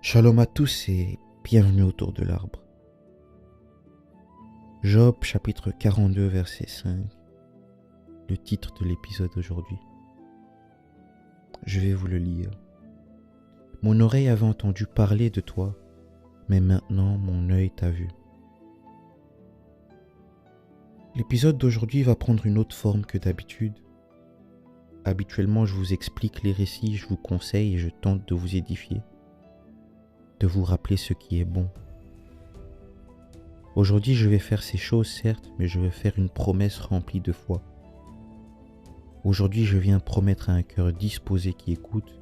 Shalom à tous et bienvenue autour de l'arbre. Job chapitre 42 verset 5, le titre de l'épisode d'aujourd'hui. Je vais vous le lire. Mon oreille avait entendu parler de toi, mais maintenant mon œil t'a vu. L'épisode d'aujourd'hui va prendre une autre forme que d'habitude. Habituellement, je vous explique les récits, je vous conseille et je tente de vous édifier, de vous rappeler ce qui est bon. Aujourd'hui, je vais faire ces choses, certes, mais je vais faire une promesse remplie de foi. Aujourd'hui, je viens promettre à un cœur disposé qui écoute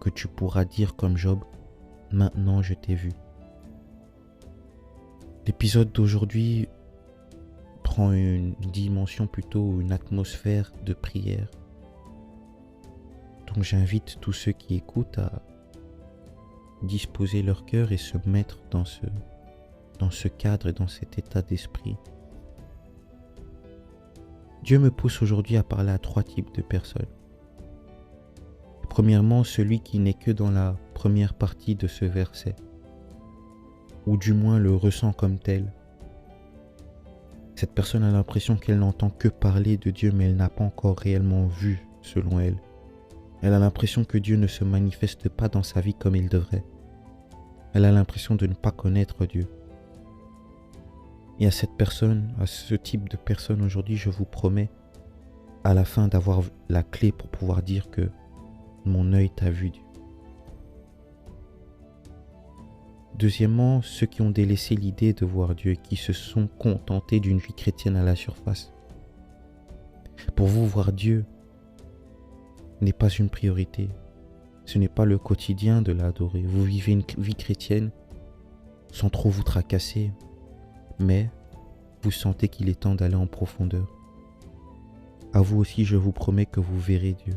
que tu pourras dire comme Job, « Maintenant je t'ai vu ». L'épisode d'aujourd'hui prend une dimension plutôt, une atmosphère de prière. Donc j'invite tous ceux qui écoutent à disposer leur cœur et se mettre dans ce cadre et dans cet état d'esprit. Dieu me pousse aujourd'hui à parler à 3 types de personnes. Premièrement, celui qui n'est que dans la première partie de ce verset, ou du moins le ressent comme tel. Cette personne a l'impression qu'elle n'entend que parler de Dieu, mais elle n'a pas encore réellement vu, selon elle. Elle a l'impression que Dieu ne se manifeste pas dans sa vie comme il devrait. Elle a l'impression de ne pas connaître Dieu. Et à cette personne, à ce type de personne aujourd'hui, je vous promets à la fin d'avoir la clé pour pouvoir dire que mon œil t'a vu Dieu. Deuxièmement, ceux qui ont délaissé l'idée de voir Dieu et qui se sont contentés d'une vie chrétienne à la surface. Pour vous, voir Dieu n'est pas une priorité. Ce n'est pas le quotidien de l'adorer. Vous vivez une vie chrétienne sans trop vous tracasser, mais vous sentez qu'il est temps d'aller en profondeur. À vous aussi, je vous promets que vous verrez Dieu.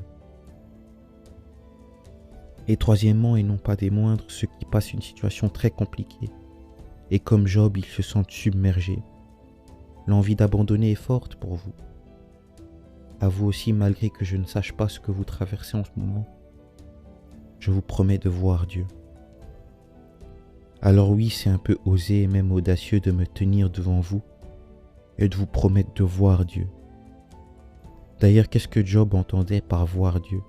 Et troisièmement, et non pas des moindres, ceux qui passent une situation très compliquée. Et comme Job, ils se sentent submergés. L'envie d'abandonner est forte pour vous. À vous aussi, malgré que je ne sache pas ce que vous traversez en ce moment, je vous promets de voir Dieu. Alors oui, c'est un peu osé et même audacieux de me tenir devant vous et de vous promettre de voir Dieu. D'ailleurs, qu'est-ce que Job entendait par voir Dieu?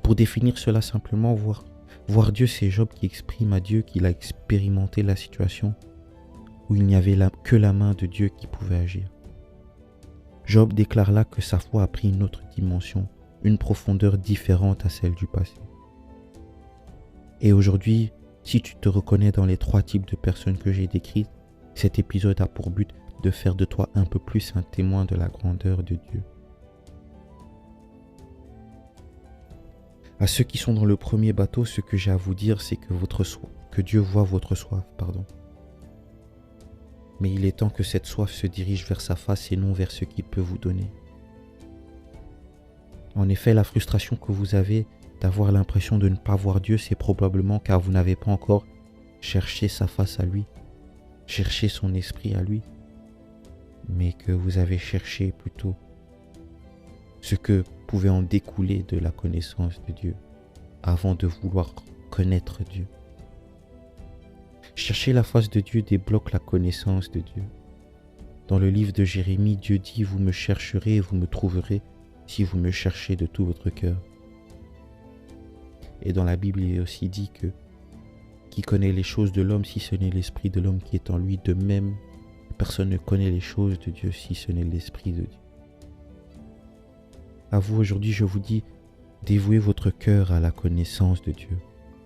Pour définir cela simplement, voir Dieu, c'est Job qui exprime à Dieu qu'il a expérimenté la situation où il n'y avait que la main de Dieu qui pouvait agir. Job déclare là que sa foi a pris une autre dimension, une profondeur différente à celle du passé. Et aujourd'hui, si tu te reconnais dans les 3 types de personnes que j'ai décrites, cet épisode a pour but de faire de toi un peu plus un témoin de la grandeur de Dieu. À ceux qui sont dans le premier bateau, ce que j'ai à vous dire, c'est que Dieu voit votre soif. Mais il est temps que cette soif se dirige vers sa face et non vers ce qu'il peut vous donner. En effet, la frustration que vous avez d'avoir l'impression de ne pas voir Dieu, c'est probablement car vous n'avez pas encore cherché sa face à lui, cherché son esprit à lui, mais que vous avez cherché plutôt ce que pouvait en découler de la connaissance de Dieu avant de vouloir connaître Dieu. Chercher la face de Dieu débloque la connaissance de Dieu. Dans le livre de Jérémie, Dieu dit « Vous me chercherez et vous me trouverez si vous me cherchez de tout votre cœur ». Et dans la Bible, il est aussi dit que « Qui connaît les choses de l'homme si ce n'est l'esprit de l'homme qui est en lui, de même, personne ne connaît les choses de Dieu si ce n'est l'esprit de Dieu. » À vous aujourd'hui, je vous dis, dévouez votre cœur à la connaissance de Dieu,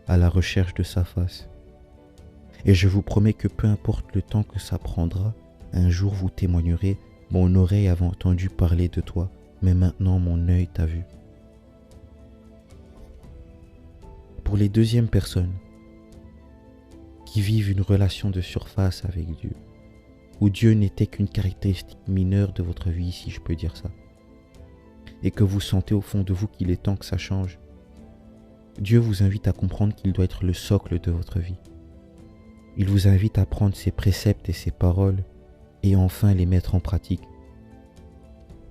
à la recherche de sa face. Et je vous promets que peu importe le temps que ça prendra, un jour vous témoignerez, mon oreille avait entendu parler de toi, mais maintenant mon œil t'a vu. Pour les deuxièmes personnes qui vivent une relation de surface avec Dieu, où Dieu n'était qu'une caractéristique mineure de votre vie, si je peux dire ça, et que vous sentez au fond de vous qu'il est temps que ça change, Dieu vous invite à comprendre qu'il doit être le socle de votre vie. Il vous invite à prendre ses préceptes et ses paroles et enfin les mettre en pratique.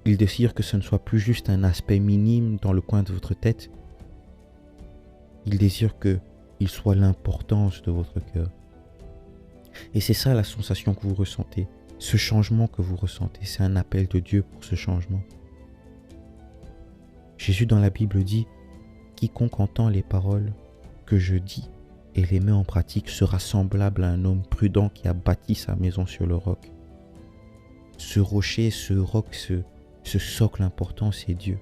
Il désire que ce ne soit plus juste un aspect minime dans le coin de votre tête. Il désire que il soit l'importance de votre cœur. Et c'est ça la sensation que vous ressentez, ce changement que vous ressentez, c'est un appel de Dieu pour ce changement. Jésus dans la Bible dit « Quiconque entend les paroles que je dis et les met en pratique sera semblable à un homme prudent qui a bâti sa maison sur le roc. » Ce rocher, ce roc, ce socle important, c'est Dieu.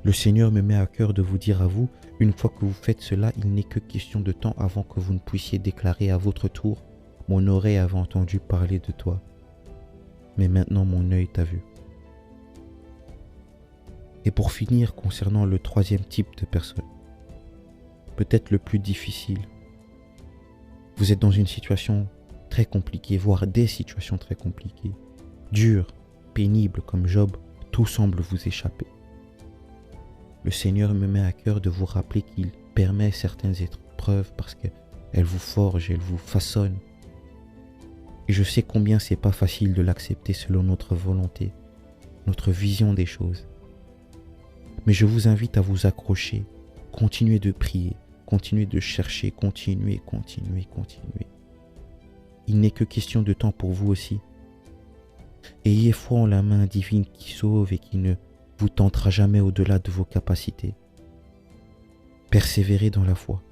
Le Seigneur me met à cœur de vous dire à vous, une fois que vous faites cela, il n'est que question de temps avant que vous ne puissiez déclarer à votre tour « Mon oreille avait entendu parler de toi, mais maintenant mon œil t'a vu. » Et pour finir, concernant le troisième type de personne, peut-être le plus difficile, vous êtes dans une situation très compliquée, voire des situations très compliquées, dures, pénibles comme Job, tout semble vous échapper. Le Seigneur me met à cœur de vous rappeler qu'il permet certaines épreuves parce qu'elles vous forgent, elles vous façonnent. Et je sais combien c'est pas facile de l'accepter selon notre volonté, notre vision des choses. Mais je vous invite à vous accrocher, continuez de prier, continuez de chercher, continuez. Il n'est que question de temps pour vous aussi. Ayez foi en la main divine qui sauve et qui ne vous tentera jamais au-delà de vos capacités. Persévérez dans la foi.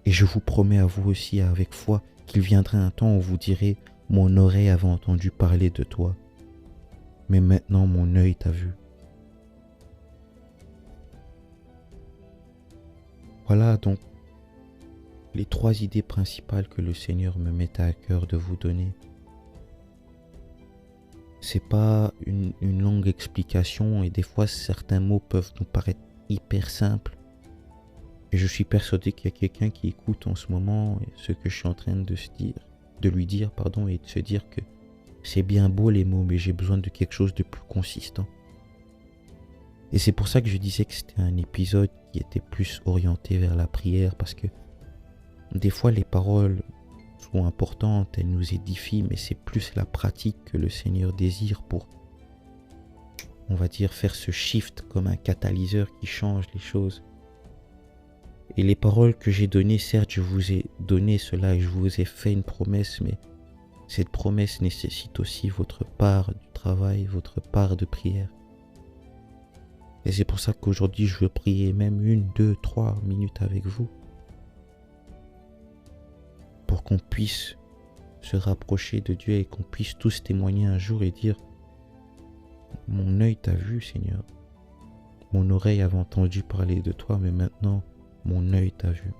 Et je vous promets à vous aussi avec foi qu'il viendra un temps où vous direz « Mon oreille avait entendu parler de toi, mais maintenant mon œil t'a vu. » Voilà donc les 3 idées principales que le Seigneur me met à cœur de vous donner. C'est pas une longue explication et des fois certains mots peuvent nous paraître hyper simples. Et je suis persuadé qu'il y a quelqu'un qui écoute en ce moment ce que je suis en train de lui dire, et de se dire que c'est bien beau les mots, mais j'ai besoin de quelque chose de plus consistant. Et c'est pour ça que je disais que c'était un épisode qui était plus orienté vers la prière, parce que des fois les paroles sont importantes, elles nous édifient, mais c'est plus la pratique que le Seigneur désire pour, on va dire, faire ce shift comme un catalyseur qui change les choses. Et les paroles que j'ai données, certes, je vous ai donné cela et je vous ai fait une promesse, mais cette promesse nécessite aussi votre part du travail, votre part de prière. Et c'est pour ça qu'aujourd'hui, je veux prier même 1, 2, 3 minutes avec vous, pour qu'on puisse se rapprocher de Dieu et qu'on puisse tous témoigner un jour et dire « Mon œil t'a vu, Seigneur. Mon oreille avait entendu parler de toi, mais maintenant, mon œil t'a vu. »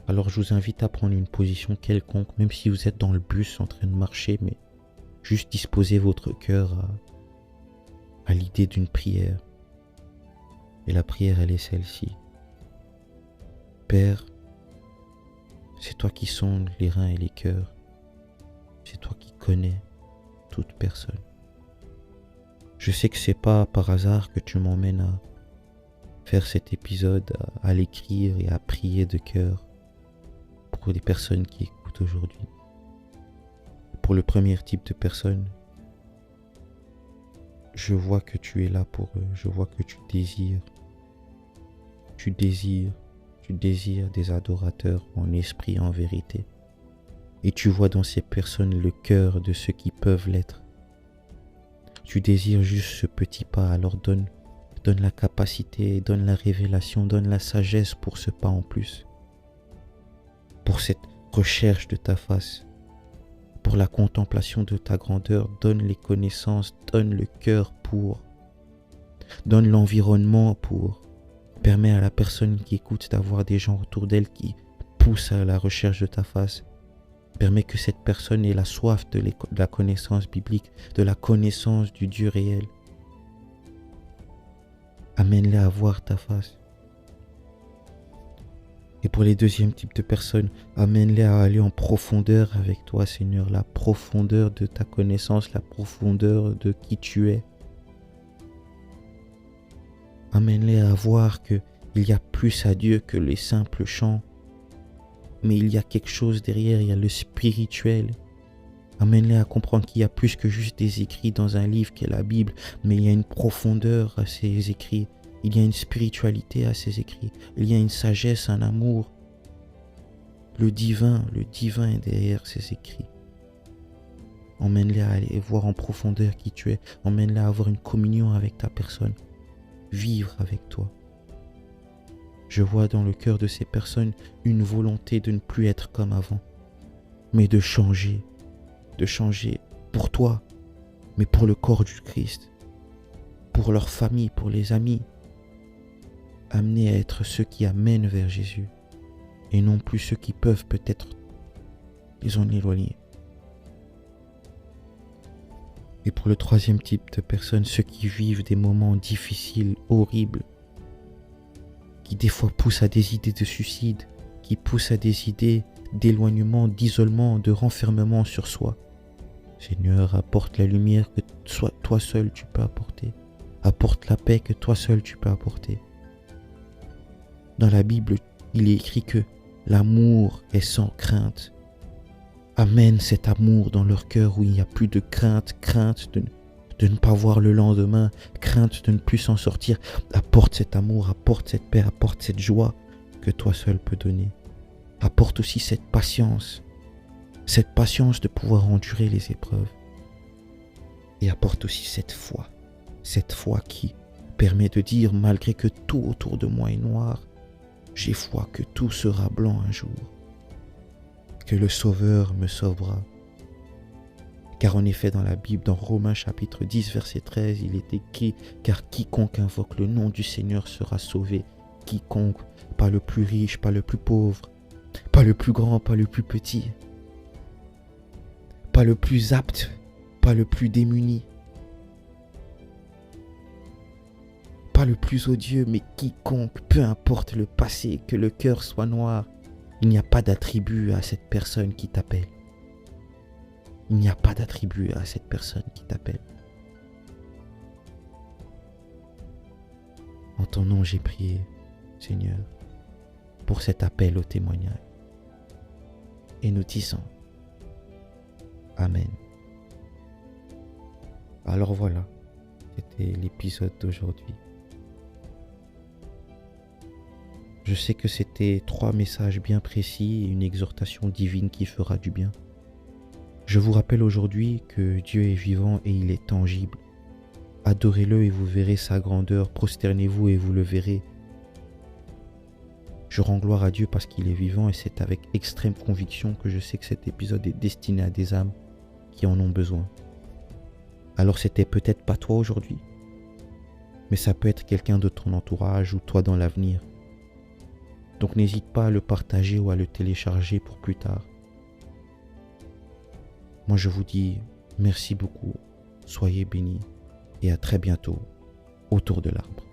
Alors je vous invite à prendre une position quelconque, même si vous êtes dans le bus en train de marcher, mais juste disposez votre cœur à l'idée d'une prière. Et la prière, elle est celle-ci. Père, c'est toi qui sondes les reins et les cœurs. C'est toi qui connais toute personne. Je sais que c'est pas par hasard que tu m'emmènes à faire cet épisode, à l'écrire et à prier de cœur pour les personnes qui écoutent aujourd'hui. Pour le premier type de personne, je vois que tu es là pour eux, je vois que tu désires des adorateurs en esprit et en vérité. Et tu vois dans ces personnes le cœur de ceux qui peuvent l'être. Tu désires juste ce petit pas, alors donne la capacité, donne la révélation, donne la sagesse pour ce pas en plus. Pour cette recherche de ta face, pour la contemplation de ta grandeur, donne les connaissances, donne le cœur pour, donne l'environnement pour, permet à la personne qui écoute d'avoir des gens autour d'elle qui poussent à la recherche de ta face. Permet que cette personne ait la soif de la connaissance biblique, de la connaissance du Dieu réel. Amène-les à voir ta face. Et pour les deuxièmes types de personnes, amène-les à aller en profondeur avec toi, Seigneur, la profondeur de ta connaissance, la profondeur de qui tu es. Amène-les à voir qu'il y a plus à Dieu que les simples chants, mais il y a quelque chose derrière, il y a le spirituel. Amène-les à comprendre qu'il y a plus que juste des écrits dans un livre qu'est la Bible, mais il y a une profondeur à ces écrits. Il y a une spiritualité à ces écrits. Il y a une sagesse, un amour. Le divin est derrière ces écrits. Emmène-les à aller voir en profondeur qui tu es. Emmène-les à avoir une communion avec ta personne. Vivre avec toi. Je vois dans le cœur de ces personnes une volonté de ne plus être comme avant, mais de changer pour toi, mais pour le corps du Christ, pour leur famille, pour les amis, amenés à être ceux qui amènent vers Jésus, et non plus ceux qui peuvent peut-être les en éloigner. Et pour le troisième type de personnes, ceux qui vivent des moments difficiles, horribles, qui des fois poussent à des idées de suicide, qui poussent à des idées d'éloignement, d'isolement, de renfermement sur soi. Seigneur, apporte la lumière que toi seul tu peux apporter. Apporte la paix que toi seul tu peux apporter. Dans la Bible, il est écrit que l'amour est sans crainte. Amène cet amour dans leur cœur où il n'y a plus de crainte, de ne pas voir le lendemain, crainte de ne plus s'en sortir. Apporte cet amour, apporte cette paix, apporte cette joie que toi seul peux donner. Apporte aussi cette patience de pouvoir endurer les épreuves. Et apporte aussi cette foi qui permet de dire, malgré que tout autour de moi est noir, j'ai foi que tout sera blanc un jour, que le Sauveur me sauvera. Car en effet, dans la Bible, dans Romains chapitre 10, verset 13, il est écrit « Car quiconque invoque le nom du Seigneur sera sauvé. Quiconque, pas le plus riche, pas le plus pauvre, pas le plus grand, pas le plus petit, pas le plus apte, pas le plus démuni, pas le plus odieux, mais quiconque, peu importe le passé, que le cœur soit noir, il n'y a pas d'attribut à cette personne qui t'appelle. Il n'y a pas d'attribut à cette personne qui t'appelle. En ton nom, j'ai prié, Seigneur, pour cet appel au témoignage. Et nous disons Amen. Alors voilà, c'était l'épisode d'aujourd'hui. Je sais que c'était 3 messages bien précis et une exhortation divine qui fera du bien. Je vous rappelle aujourd'hui que Dieu est vivant et il est tangible. Adorez-le et vous verrez sa grandeur. Prosternez-vous et vous le verrez. Je rends gloire à Dieu parce qu'il est vivant et c'est avec extrême conviction que je sais que cet épisode est destiné à des âmes qui en ont besoin. Alors c'était peut-être pas toi aujourd'hui, mais ça peut être quelqu'un de ton entourage ou toi dans l'avenir. Donc n'hésite pas à le partager ou à le télécharger pour plus tard. Moi je vous dis merci beaucoup, soyez bénis et à très bientôt autour de l'arbre.